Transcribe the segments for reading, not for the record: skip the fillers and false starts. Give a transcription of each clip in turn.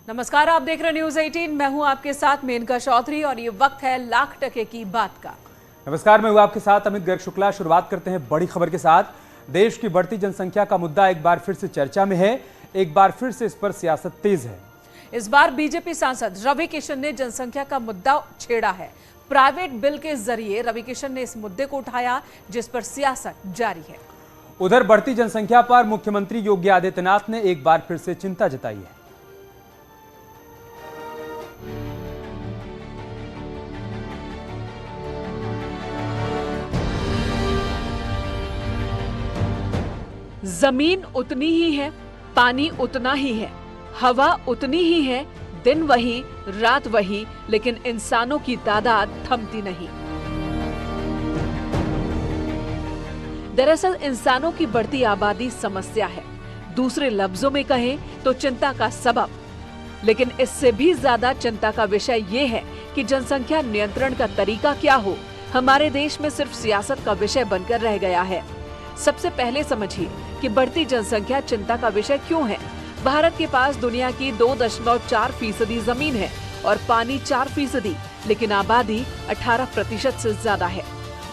नमस्कार, आप देख रहे न्यूज 18। मैं हूं आपके साथ मेनका चौधरी और ये वक्त है लाख टके की बात का। नमस्कार, मैं हूं आपके साथ अमित गर्ग शुक्ला। शुरुआत करते हैं बड़ी खबर के साथ। देश की बढ़ती जनसंख्या का मुद्दा एक बार फिर से चर्चा में है। एक बार फिर से इस पर सियासत तेज है। इस बार बीजेपी सांसद रवि किशन ने जनसंख्या का मुद्दा छेड़ा है। प्राइवेट बिल के जरिए रवि किशन ने इस मुद्दे को उठाया, जिस पर सियासत जारी है। उधर बढ़ती जनसंख्या पर मुख्यमंत्री योगी आदित्यनाथ ने एक बार फिर से चिंता जताई है। जमीन उतनी ही है, पानी उतना ही है, हवा उतनी ही है, दिन वही रात वही, लेकिन इंसानों की तादाद थमती नहीं। दरअसल इंसानों की बढ़ती आबादी समस्या है, दूसरे लफ्जों में कहें तो चिंता का सबब। लेकिन इससे भी ज्यादा चिंता का विषय ये है कि जनसंख्या नियंत्रण का तरीका क्या हो, हमारे देश में सिर्फ सियासत का विषय बनकर रह गया है। सबसे पहले समझिए कि बढ़ती जनसंख्या चिंता का विषय क्यों है। भारत के पास दुनिया की 2.4% जमीन है और पानी 4%, लेकिन आबादी 18% से ज्यादा है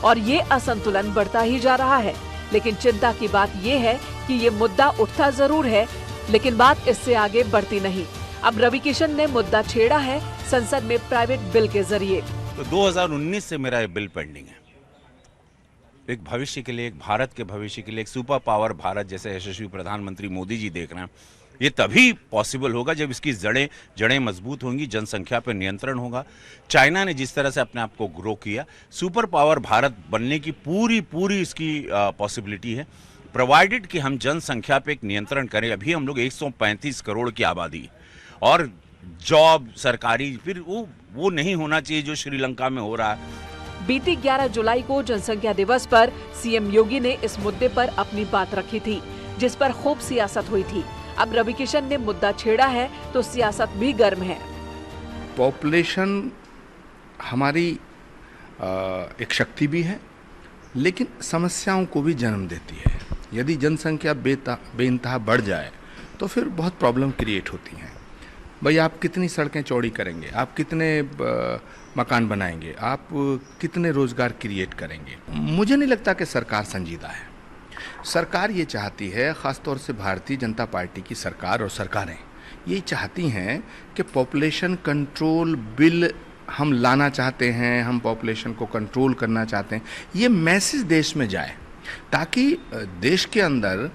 और ये असंतुलन बढ़ता ही जा रहा है। लेकिन चिंता की बात ये है कि ये मुद्दा उठता जरूर है, लेकिन बात इससे आगे बढ़ती नहीं। अब रवि किशन ने मुद्दा छेड़ा है संसद में प्राइवेट बिल के जरिए। तो 2019 से मेरा ये बिल पेंडिंग है। एक भविष्य के लिए, एक भारत के भविष्य के लिए, एक सुपर पावर भारत जैसे यशस्वी प्रधानमंत्री मोदी जी देख रहे हैं, ये तभी पॉसिबल होगा जब इसकी जड़ें मजबूत होंगी, जनसंख्या पर नियंत्रण होगा। चाइना ने जिस तरह से अपने आप को ग्रो किया, सुपर पावर भारत बनने की पूरी इसकी पॉसिबिलिटी है, प्रोवाइडेड कि हम जनसंख्या पे एक नियंत्रण करें। अभी हम लोग 135 करोड़ की आबादी और जॉब सरकारी फिर वो नहीं होना चाहिए जो श्रीलंका में हो रहा है। बीती 11 जुलाई को जनसंख्या दिवस पर सीएम योगी ने इस मुद्दे पर अपनी बात रखी थी, जिस पर खूब सियासत हुई थी। अब रवि किशन ने मुद्दा छेड़ा है तो सियासत भी गर्म है। पॉपुलेशन हमारी एक शक्ति भी है, लेकिन समस्याओं को भी जन्म देती है। यदि जनसंख्या बेइंतहा बढ़ जाए तो फिर बहुत प्रॉब्लम क्रिएट होती हैं। भाई, आप कितनी सड़कें चौड़ी करेंगे, आप कितने मकान बनाएंगे, आप कितने रोजगार क्रिएट करेंगे। मुझे नहीं लगता कि सरकार संजीदा है। सरकार ये चाहती है, ख़ासतौर से भारतीय जनता पार्टी की सरकार और सरकारें ये चाहती हैं कि पॉपुलेशन कंट्रोल बिल हम लाना चाहते हैं, हम पॉपुलेशन को कंट्रोल करना चाहते हैं। ये मैसेज देश में जाए ताकि देश के अंदर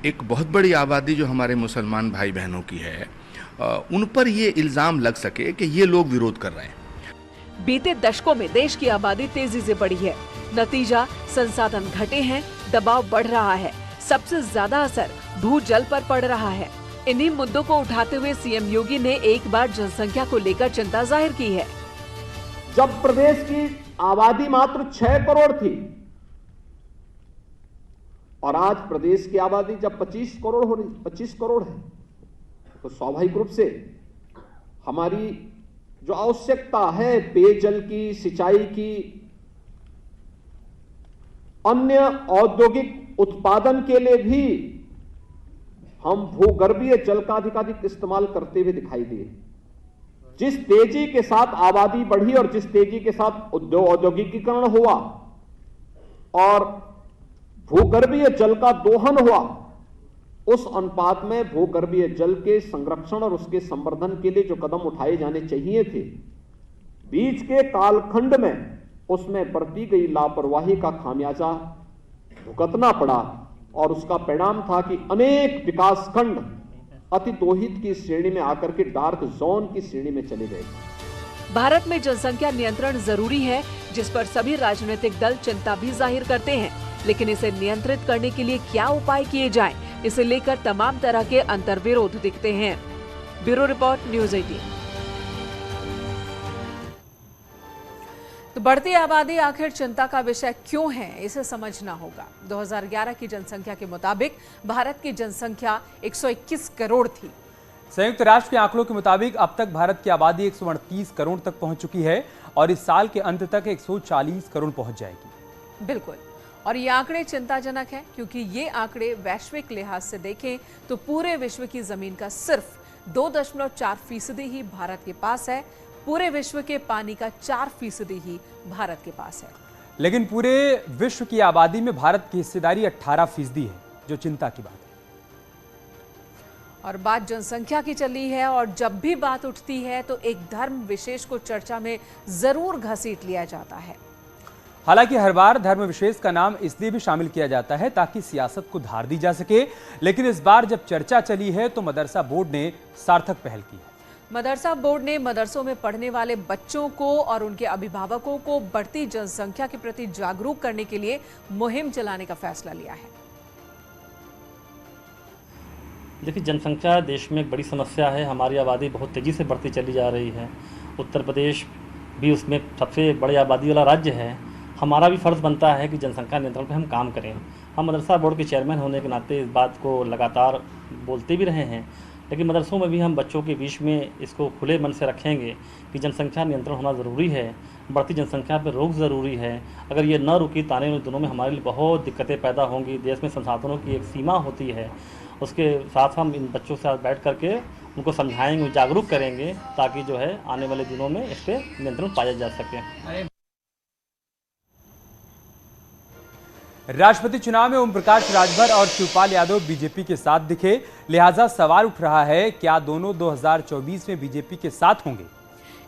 एक बहुत बड़ी आबादी जो हमारे मुसलमान भाई बहनों की है, उन पर ये इल्ज़ाम लग सके कि ये लोग विरोध कर रहे हैं। बीते दशकों में देश की आबादी तेजी से बढ़ी है, नतीजा संसाधन घटे हैं, दबाव बढ़ रहा है, सबसे ज्यादा असर भूजल पर पड़ रहा है। इन्हीं मुद्दों को उठाते हुए सीएम योगी ने एक बार जनसंख्या को लेकर चिंता जाहिर की है। जब प्रदेश की आबादी मात्र 6 करोड़ थी और आज प्रदेश की आबादी जब 25 करोड़ है, तो स्वाभाविक रूप से हमारी जो आवश्यकता है पेयजल की, सिंचाई की, अन्य औद्योगिक उत्पादन के लिए भी हम भूगर्भीय जल का अधिकाधिक इस्तेमाल करते हुए दिखाई दिए। जिस तेजी के साथ आबादी बढ़ी और जिस तेजी के साथ औद्योगिकीकरण हुआ और भूगर्भीय जल का दोहन हुआ, उस अनुपात में भूगर्भीय जल के संरक्षण और उसके संवर्धन के लिए जो कदम उठाए जाने चाहिए थे, बीच के कालखंड में उसमें बरती गई लापरवाही का खामियाजा भुगतना पड़ा और उसका परिणाम था कि अनेक विकासखंड अतिदोहित की श्रेणी में आकर के डार्क जोन की श्रेणी में चले गए। भारत में जनसंख्या नियंत्रण जरूरी है, जिस पर सभी राजनीतिक दल चिंता भी जाहिर करते हैं, लेकिन इसे नियंत्रित करने के लिए क्या उपाय किए जाएं, इसे लेकर तमाम तरह के अंतर्विरोध दिखते हैं। Bureau report, news 18। तो बढ़ती आबादी आखिर चिंता का विषय क्यों है, इसे समझना होगा। 2011 की जनसंख्या के मुताबिक भारत की जनसंख्या 121 करोड़ थी। संयुक्त राष्ट्र के आंकड़ों के मुताबिक अब तक भारत की आबादी 138 करोड़ तक पहुंच चुकी है और इस साल के अंत तक 140 करोड़ पहुंच जाएगी। बिल्कुल, और ये आंकड़े चिंताजनक हैं, क्योंकि ये आंकड़े वैश्विक लिहाज से देखें तो पूरे विश्व की जमीन का सिर्फ 2.4% ही भारत के पास है। पूरे विश्व के पानी का 4% ही भारत के पास है। लेकिन पूरे विश्व की आबादी में भारत की हिस्सेदारी 18% है, जो चिंता की बात है। और बात जनसंख्या की चली है, और जब भी बात उठती है तो एक धर्म विशेष को चर्चा में जरूर घसीट लिया जाता है। हालांकि हर बार धर्म विशेष का नाम इसलिए भी शामिल किया जाता है ताकि सियासत को धार दी जा सके, लेकिन इस बार जब चर्चा चली है तो मदरसा बोर्ड ने सार्थक पहल की है। मदरसा बोर्ड ने मदरसों में पढ़ने वाले बच्चों को और उनके अभिभावकों को बढ़ती जनसंख्या के प्रति जागरूक करने के लिए मुहिम चलाने का फैसला लिया है। देखिए, जनसंख्या देश में एक बड़ी समस्या है। हमारी आबादी बहुत तेज़ी से बढ़ती चली जा रही है। उत्तर प्रदेश भी उसमें सबसे बड़ी आबादी वाला राज्य है। हमारा भी फ़र्ज़ बनता है कि जनसंख्या नियंत्रण पर हम काम करें। हम मदरसा बोर्ड के चेयरमैन होने के नाते इस बात को लगातार बोलते भी रहे हैं, लेकिन मदरसों में भी हम बच्चों के बीच में इसको खुले मन से रखेंगे कि जनसंख्या नियंत्रण होना ज़रूरी है। बढ़ती जनसंख्या पर रोक ज़रूरी है। अगर ये न रुकी तो आने वाले दिनों में हमारे लिए बहुत दिक्कतें पैदा होंगी। देश में संसाधनों की एक सीमा होती है, उसके साथ हम इन बच्चों के साथ बैठ करके उनको समझाएंगे, जागरूक करेंगे, ताकि जो है आने वाले दिनों में इस पर नियंत्रण पाया जा सके। राष्ट्रपति चुनाव में ओम प्रकाश राजभर और शिवपाल यादव बीजेपी के साथ दिखे, लिहाजा सवाल उठ रहा है क्या दोनों 2024 में बीजेपी के साथ होंगे।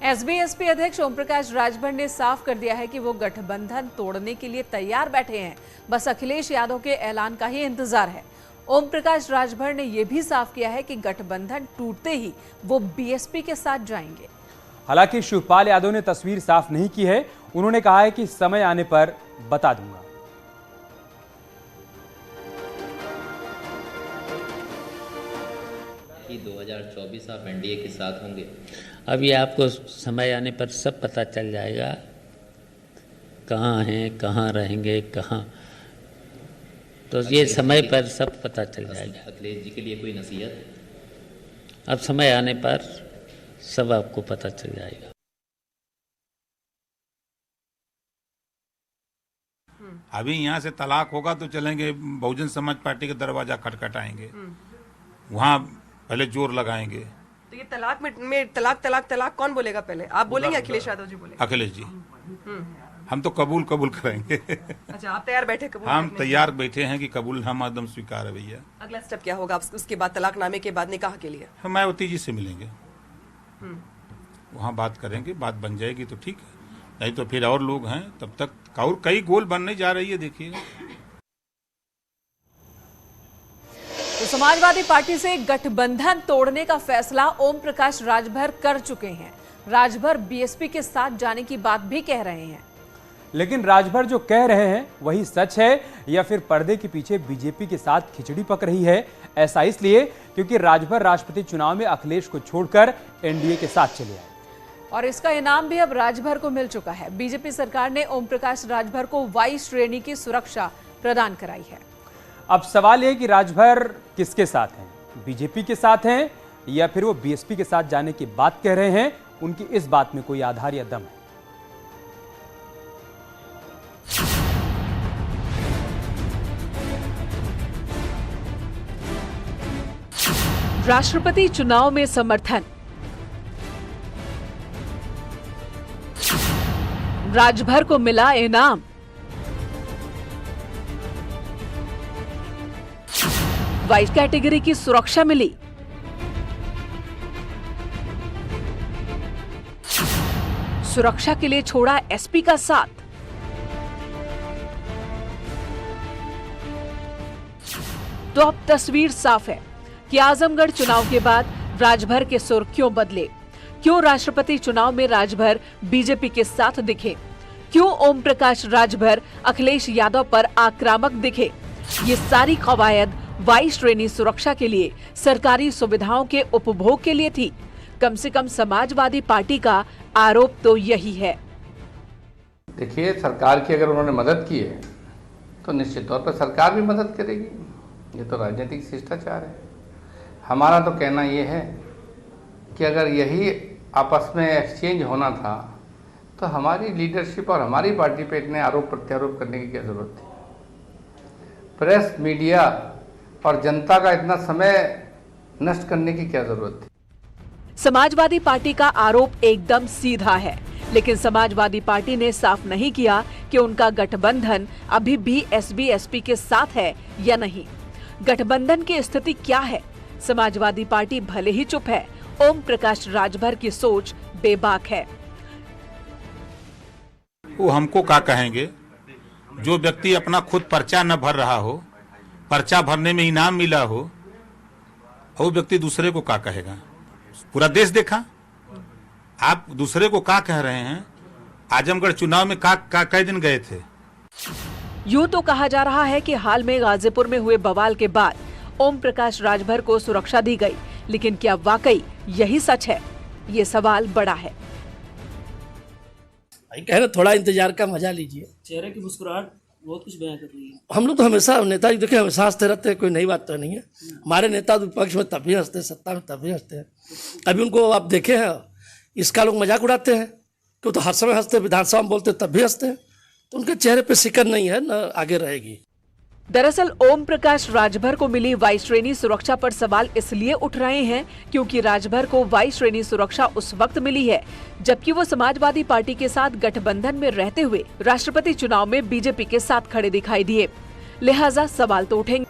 एसबीएसपी अध्यक्ष ओम प्रकाश राजभर ने साफ कर दिया है कि वो गठबंधन तोड़ने के लिए तैयार बैठे हैं, बस अखिलेश यादव के ऐलान का ही इंतजार है। ओम प्रकाश राजभर ने यह भी साफ किया है कि गठबंधन टूटते ही वो बीएसपी के साथ जाएंगे। हालांकि शिवपाल यादव ने तस्वीर साफ नहीं की है। उन्होंने कहा है कि समय आने पर बता दूंगा। कि 2024 आप एनडीए के साथ होंगे। अब ये आपको समय आने पर सब पता चल जाएगा, कहाँ हैं, कहाँ रहेंगे, कहाँ, तो ये समय पर सब पता चल जाएगा। अखिलेश जी के लिए कोई नसीहत? अब समय आने पर सब आपको पता चल जाएगा। अभी यहाँ से तलाक होगा तो चलेंगे बहुजन समाज पार्टी का दरवाजा खटखटाएंगे, वहाँ पहले जोर लगाएंगे। तो ये तलाक में तलाक कौन बोलेगा पहले? आप बोलेंगे, अखिलेश यादव जी बोलेंगे? अखिलेश जी। हम तो कबूल करेंगे। अच्छा, आप तैयार बैठे कबूल? हम तैयार बैठे हैं कि कबूल हम एकदम स्वीकार है भैया। अगला स्टेप क्या होगा उसके बाद, तलाकनामे के बाद निकाह के लिए? हम मायावती जी से मिलेंगे, वहाँ बात करेंगे, बात बन जाएगी तो ठीक है, नहीं तो फिर और लोग हैं, तब तक और कई गोल बनने जा रही है। देखिएगा, तो समाजवादी पार्टी से गठबंधन तोड़ने का फैसला ओम प्रकाश राजभर कर चुके हैं। राजभर बीएसपी के साथ जाने की बात भी कह रहे हैं। लेकिन राजभर जो कह रहे हैं वही सच है या फिर पर्दे के पीछे बीजेपी के साथ खिचड़ी पक रही है। ऐसा इसलिए क्योंकि राजभर राष्ट्रपति चुनाव में अखिलेश को छोड़कर एनडीए के साथ चले आए, और इसका इनाम भी अब राजभर को मिल चुका है। बीजेपी सरकार ने ओम प्रकाश राजभर को वाई श्रेणी की सुरक्षा प्रदान कराई है। अब सवाल यह कि राजभर किसके साथ हैं, बीजेपी के साथ हैं या फिर वो बीएसपी के साथ जाने की बात कह रहे हैं। उनकी इस बात में कोई आधार या दम है? राष्ट्रपति चुनाव में समर्थन, राजभर को मिला इनाम, वाइस कैटेगरी की सुरक्षा मिली, सुरक्षा के लिए छोड़ा एसपी का साथ, तो अब तस्वीर साफ है कि आजमगढ़ चुनाव के बाद राजभर के सुर क्यों बदले, क्यों राष्ट्रपति चुनाव में राजभर बीजेपी के साथ दिखे, क्यों ओम प्रकाश राजभर अखिलेश यादव पर आक्रामक दिखे। ये सारी कवायद वाई श्रेणी सुरक्षा के लिए, सरकारी सुविधाओं के उपभोग के लिए थी। कम से कम समाजवादी पार्टी का आरोप तो यही है। देखिए, सरकार की अगर उन्होंने मदद की है तो निश्चित तौर पर सरकार भी मदद करेगी। ये तो राजनीतिक शिष्टाचार है। हमारा तो कहना ये है कि अगर यही आपस में एक्सचेंज होना था तो हमारी लीडरशिप और हमारी पार्टी पे इतने आरोप प्रत्यारोप करने की क्या ज़रूरत थी। प्रेस, मीडिया और जनता का इतना समय नष्ट करने की क्या ज़रूरत थी। समाजवादी पार्टी का आरोप एकदम सीधा है, लेकिन समाजवादी पार्टी ने साफ नहीं किया कि उनका गठबंधन अभी भी एसबी-एसपी के साथ है या नहीं। गठबंधन की स्थिति क्या है? समाजवादी पार्टी भले ही चुप है, ओम प्रकाश राजभर की सोच बेबाक है। वो हमको क्या कहेंगे? जो व्यक्ति अपना खुद पर्चा न भर रहा हो, पर्चा भरने में इनाम मिला हो, वो व्यक्ति दूसरे को क्या कहेगा? पूरा देश देखा। आप दूसरे को क्या कह रहे हैं? आजमगढ़ चुनाव में कई दिन गए थे। यूं तो कहा जा रहा है कि हाल में गाजीपुर में हुए बवाल के बाद ओम प्रकाश राजभर को सुरक्षा दी गई, लेकिन क्या वाकई यही सच है? ये सवाल बड़ा है। कह रहे थोड़ा इंतजार का मजा लीजिए। चेहरे की मुस्कुराहट बहुत कुछ बयां कर रही है। हम लोग तो हमेशा नेताजी देखिए हमेशा हंसते रहते हैं, कोई नई बात तो नहीं है। हमारे नेता विपक्ष में तब भी हंसते हैं, सत्ता में तब भी हंसते हैं। अभी उनको आप देखे हैं, इसका लोग मजाक उड़ाते हैं कि तो हर समय हंसते, विधानसभा में बोलते तब भी हंसते हैं, तो उनके चेहरे पे सिकन नहीं है, न आगे रहेगी। दरअसल ओम प्रकाश राजभर को मिली वाई श्रेणी सुरक्षा पर सवाल इसलिए उठ रहे हैं क्योंकि राजभर को वाई श्रेणी सुरक्षा उस वक्त मिली है जबकि वो समाजवादी पार्टी के साथ गठबंधन में रहते हुए राष्ट्रपति चुनाव में बीजेपी के साथ खड़े दिखाई दिए। लिहाजा सवाल तो उठेंगे।